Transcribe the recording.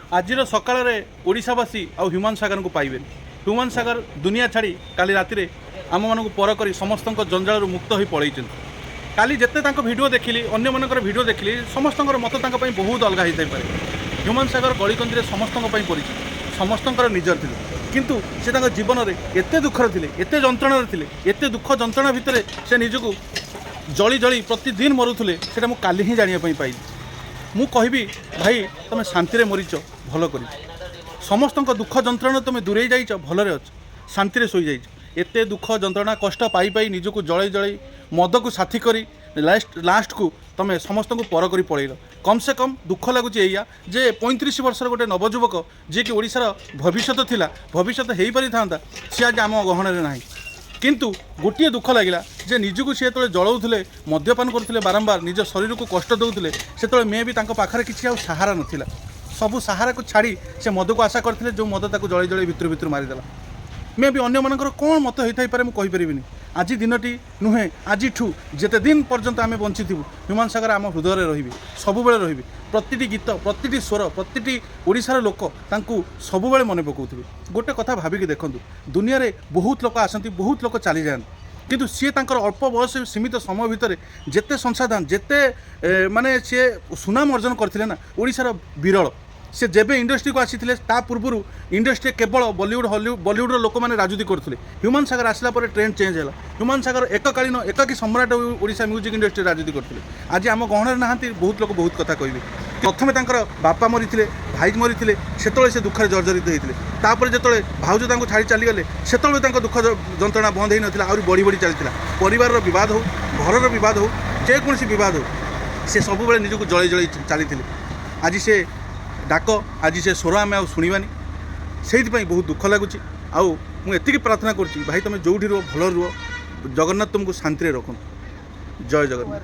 ଆଜିର ସକାଳରେ ଓଡ଼ିଶାବାସୀ ଆଉ ହ୍ୟୁମାନ ସାଗରଙ୍କୁ ପାଇବେନି। ହ୍ୟୁମାନ ସାଗର ଦୁନିଆ ଛାଡ଼ି କାଲି ରାତିରେ ଆମମାନଙ୍କୁ ପର କରି ସମସ୍ତଙ୍କ ଜଞ୍ଜାଳରୁ ମୁକ୍ତ ହୋଇ ପଳାଇଛନ୍ତି। କାଲି ଯେତେ ତାଙ୍କ ଭିଡ଼ିଓ ଦେଖିଲି, ଅନ୍ୟମାନଙ୍କର ଭିଡ଼ିଓ ଦେଖିଲି, ସମସ୍ତଙ୍କର ମତ ତାଙ୍କ ପାଇଁ ବହୁତ ଅଲଗା ହୋଇଥାଇପାରେ। ହ୍ୟୁମାନ ସାଗର ଗଳିକନ୍ଦିରେ ସମସ୍ତଙ୍କ ପାଇଁ ପରିଚିତ, ସମସ୍ତଙ୍କର ନିଜର ଥିଲେ, କିନ୍ତୁ ସେ ତାଙ୍କ ଜୀବନରେ ଏତେ ଦୁଃଖରେ ଥିଲେ, ଏତେ ଯନ୍ତ୍ରଣାରେ ଥିଲେ, ଏତେ ଦୁଃଖ ଯନ୍ତ୍ରଣା ଭିତରେ ସେ ନିଜକୁ ଜଳି ଜଳି ପ୍ରତିଦିନ ମରୁଥିଲେ। ସେଇଟା ମୁଁ କାଲି ହିଁ ଜାଣିବା ପାଇଁ ପାଇଲି। ମୁଁ କହିବି ଭାଇ, ତୁମେ ଶାନ୍ତିରେ ମରିଛ, ଭଲ କରିଛ। ସମସ୍ତଙ୍କ ଦୁଃଖ ଯନ୍ତ୍ରଣା ତୁମେ ଦୂରେଇ ଯାଇଛ, ଭଲରେ ଅଛ, ଶାନ୍ତିରେ ଶୋଇଯାଇଛ। ଏତେ ଦୁଃଖ ଯନ୍ତ୍ରଣା କଷ୍ଟ ପାଇ ପାଇ ନିଜକୁ ଜଳେଇ ଜଳେଇ ମଦକୁ ସାଥୀ କରି ଲାଷ୍ଟକୁ ତୁମେ ସମସ୍ତଙ୍କୁ ପର କରି ପଳେଇଲ। କମ୍ ସେ କମ୍ ଦୁଃଖ ଲାଗୁଛି ଏଇଆ ଯେ 35 ବର୍ଷର ଗୋଟେ ନବଯୁବକ ଯିଏକି ଓଡ଼ିଶାର ଭବିଷ୍ୟତ ଥିଲା, ଭବିଷ୍ୟତ ହେଇପାରିଥାନ୍ତା, ସିଏ ଆଜି ଆମ ଗହଣରେ ନାହିଁ। କିନ୍ତୁ ଗୋଟିଏ ଦୁଃଖ ଲାଗିଲା ଯେ ନିଜକୁ ସେ ଯେତେବେଳେ ଜଳାଉଥିଲେ, ମଦ୍ୟପାନ କରୁଥିଲେ, ବାରମ୍ବାର ନିଜ ଶରୀରକୁ କଷ୍ଟ ଦେଉଥିଲେ, ସେତେବେଳେ ମେ ବି ତାଙ୍କ ପାଖରେ କିଛି ଆଉ ସାହାରା ନଥିଲା। ସବୁ ସାହାରାକୁ ଛାଡ଼ି ସେ ମଦକୁ ଆଶା କରିଥିଲେ, ଯେଉଁ ମଦ ତାକୁ ଜଳେଇ ଜଳେଇ ଭିତରୁ ଭିତରୁ ମାରିଦେଲା। ମେ ବି ଅନ୍ୟମାନଙ୍କର କ'ଣ ମତ ହୋଇଥାଇପାରେ ମୁଁ କହିପାରିବିନି। ଆଜି ଦିନଟି ନୁହେଁ, ଆଜିଠୁ ଯେତେ ଦିନ ପର୍ଯ୍ୟନ୍ତ ଆମେ ବଞ୍ଚିଥିବୁ, ହ୍ୟୁମାନ ସାଗର ଆମ ହୃଦୟରେ ରହିବେ, ସବୁବେଳେ ରହିବେ। ପ୍ରତିଟି ଗୀତ, ପ୍ରତିଟି ସ୍ୱର, ପ୍ରତିଟି ଓଡ଼ିଶାର ଲୋକ ତାଙ୍କୁ ସବୁବେଳେ ମନେ ପକାଉଥିବେ। ଗୋଟେ କଥା ଭାବିକି ଦେଖନ୍ତୁ, ଦୁନିଆରେ ବହୁତ ଲୋକ ଆସନ୍ତି, ବହୁତ ଲୋକ ଚାଲିଯାଆନ୍ତି, କିନ୍ତୁ ସିଏ ତାଙ୍କର ଅଳ୍ପ ବୟସ ସୀମିତ ସମୟ ଭିତରେ ଯେତେ ସଂସାଧନ, ଯେତେ ମାନେ ସିଏ ସୁନାମ ଅର୍ଜନ କରିଥିଲେ ନା, ଓଡ଼ିଶାର ବିରଳ। ସେ ଯେବେ ଇଣ୍ଡଷ୍ଟ୍ରିକୁ ଆସିଥିଲେ ତା ପୂର୍ବରୁ ଇଣ୍ଡଷ୍ଟ୍ରି କେବଳ ବଲିଉଡ଼ର ଲୋକମାନେ ରାଜୁତି କରୁଥିଲେ। ହ୍ୟୁମାନ ସାଗର ଆସିଲା ପରେ ଟ୍ରେଣ୍ଡ ଚେଞ୍ଜ ହେଲା। ହ୍ୟୁମାନ ସାଗର ଏକକାଳୀନ ଏକାକୀ ସମ୍ରାଟ ଓଡ଼ିଶା ମ୍ୟୁଜିକ୍ ଇଣ୍ଡଷ୍ଟ୍ରି ରାଜୁତି କରୁଥିଲେ। ଆଜି ଆମ ଗହଣରେ ନାହାନ୍ତି, ବହୁତ ଲୋକ ବହୁତ କଥା କହିବେ। ପ୍ରଥମେ ତାଙ୍କର ବାପା ମରିଥିଲେ, ଭାଇ ମରିଥିଲେ, ସେତେବେଳେ ସେ ଦୁଃଖରେ ଜର୍ଜରିତ ହୋଇଥିଲେ। ତାପରେ ଯେତେବେଳେ ଭାଉଜ ତାଙ୍କୁ ଛାଡ଼ି ଚାଲିଗଲେ, ସେତେବେଳେ ତାଙ୍କ ଦୁଃଖ ଯନ୍ତ୍ରଣା ବନ୍ଦ ହୋଇନଥିଲା, ଆହୁରି ବଢ଼ି ବଢ଼ି ଚାଲିଥିଲା। ପରିବାରର ବିବାଦ ହେଉ, ଘରର ବିବାଦ ହେଉ, ଯେକୌଣସି ବିବାଦ ହେଉ, ସେ ସବୁବେଳେ ନିଜକୁ ଜଳେଇ ଜଳେଇ ଚାଲିଥିଲେ। ଆଜି ସେ ଡାକ, ଆଜି ସେ ସ୍ୱର ଆମେ ଆଉ ଶୁଣିବାନି। ସେଇଥିପାଇଁ ବହୁତ ଦୁଃଖ ଲାଗୁଛି। ଆଉ ମୁଁ ଏତିକି ପ୍ରାର୍ଥନା କରୁଛି, ଭାଇ ତୁମେ ଯେଉଁଠି ରୁହ, ଭଲ ରୁହ, ଜଗନ୍ନାଥ ତୁମକୁ ଶାନ୍ତିରେ ରଖନ୍ତୁ। ଜୟ ଜଗନ୍ନାଥ।